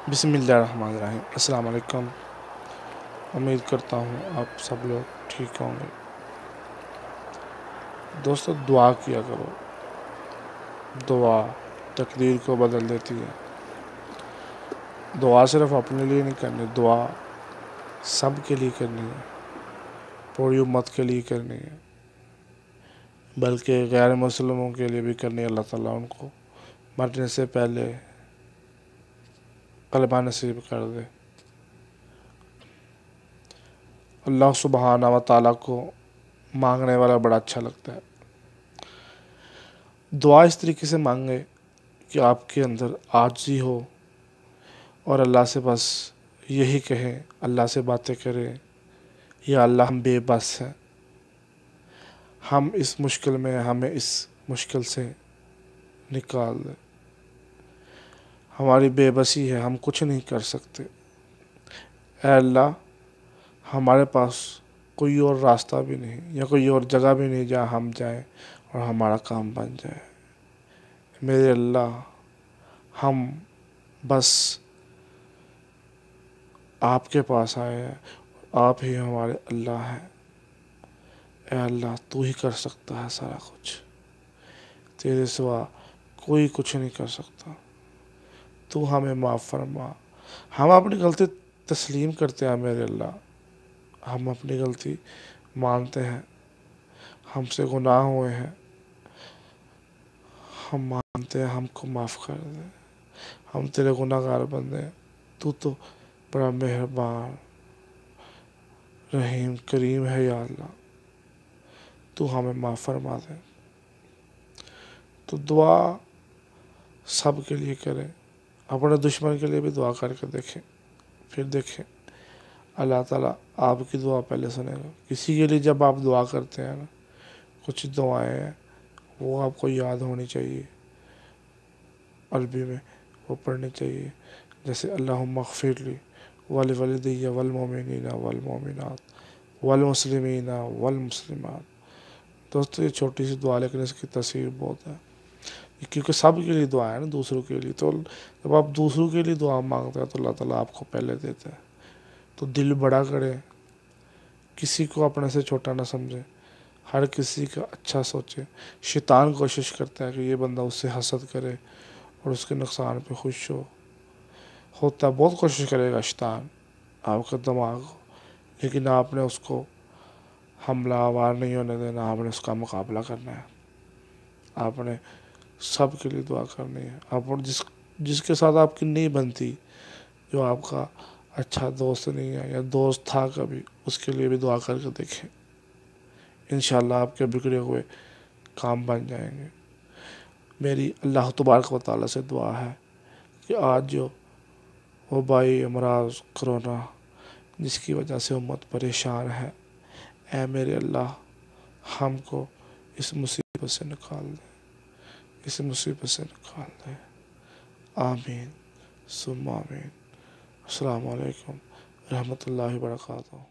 بسم اللہ الرحمن الرحیم۔ السلام علیکم۔ امید کرتا ہوں آپ سب لوگ ٹھیک ہوں گے۔ دوستو، دعا کیا کرو۔ دعا تقدیر کو بدل دیتی ہے۔ دعا صرف اپنے لیے نہیں کرنی، دعا سب کے لیے کرنی ہے، پوری امت کے لیے کرنی ہے، بلکہ غیر مسلموں کے لیے بھی کرنی ہے۔ اللہ تعالیٰ ان کو مرنے سے پہلے کلمہ نصیب کر دے۔ اللہ سبحانہ و تعالیٰ کو مانگنے والا بڑا اچھا لگتا ہے۔ دعا اس طریقے سے مانگے کہ آپ کے اندر عاجزی ہو اور اللہ سے بس یہی کہیں، اللہ سے باتیں کریں، یا اللہ ہم بے بس ہیں، ہم اس مشکل میں ہمیں اس مشکل سے نکال دے، ہماری بے بسی ہے، ہم کچھ نہیں کر سکتے، اے اللہ ہمارے پاس کوئی اور راستہ بھی نہیں یا کوئی اور جگہ بھی نہیں جہاں ہم جائیں اور ہمارا کام بن جائے۔ میرے اللہ، ہم بس آپ کے پاس آئے ہیں، آپ ہی ہمارے اللہ ہیں۔ اے اللہ، تو ہی کر سکتا ہے سارا کچھ، تیرے سوا کوئی کچھ نہیں کر سکتا۔ تو ہمیں معاف فرما۔ ہم اپنی غلطی تسلیم کرتے ہیں میرے اللہ، ہم اپنی غلطی مانتے ہیں، ہم سے گناہ ہوئے ہیں، ہم مانتے ہیں، ہم کو معاف کر دے، ہم تیرے گناہ گار بندے ہیں۔ تو بڑا مہربان رحیم کریم ہے یا اللہ، تو ہمیں معاف فرما دے۔ تو دعا سب کے لیے کریں، اپنے دشمن کے لیے بھی دعا کر کے دیکھیں، پھر دیکھیں اللہ تعالیٰ آپ کی دعا پہلے سنے گا۔ کسی کے لیے جب آپ دعا کرتے ہیں نا، کچھ دعائیں ہیں وہ آپ کو یاد ہونی چاہیے، عربی میں وہ پڑھنی چاہیے، جیسے اللہم اغفر لی ولوالدی والمؤمنین والمؤمنات والمسلمین والمسلمات۔ دوستو، یہ چھوٹی سی دعا لیکن اس کی تاثیر بہت ہے، کیونکہ سب کے لیے دعا ہے نا، دوسروں کے لیے۔ تو جب آپ دوسروں کے لیے دعا مانگتے ہیں تو اللہ تعالیٰ آپ کو پہلے دیتا ہے۔ تو دل بڑا کرے، کسی کو اپنے سے چھوٹا نہ سمجھے، ہر کسی کا اچھا سوچے۔ شیطان کوشش کرتا ہے کہ یہ بندہ اس سے حسد کرے اور اس کے نقصان پہ خوش ہوتا ہے، بہت کوشش کرے گا شیطان آپ کا دماغ، لیکن آپ نے اس کو حملہ آور نہیں ہونے دینا، آپ نے اس کا مقابلہ کرنا ہے۔ آپ نے سب کے لیے دعا کرنی ہے۔ آپ جس کے ساتھ آپ کی نہیں بنتی، جو آپ کا اچھا دوست نہیں ہے یا دوست تھا کبھی، اس کے لیے بھی دعا کر کے دیکھیں، انشاءاللہ آپ کے بگڑے ہوئے کام بن جائیں گے۔ میری اللہ تبارک و تعالیٰ سے دعا ہے کہ آج جو وبائی امراض کرونا جس کی وجہ سے امت پریشان ہے، اے میرے اللہ ہم کو اس مصیبت سے نکال دے، اس مصیبت سے نکال دے۔ آمین ثم آمین۔ السلام علیکم ورحمۃ اللہ وبرکاتہ۔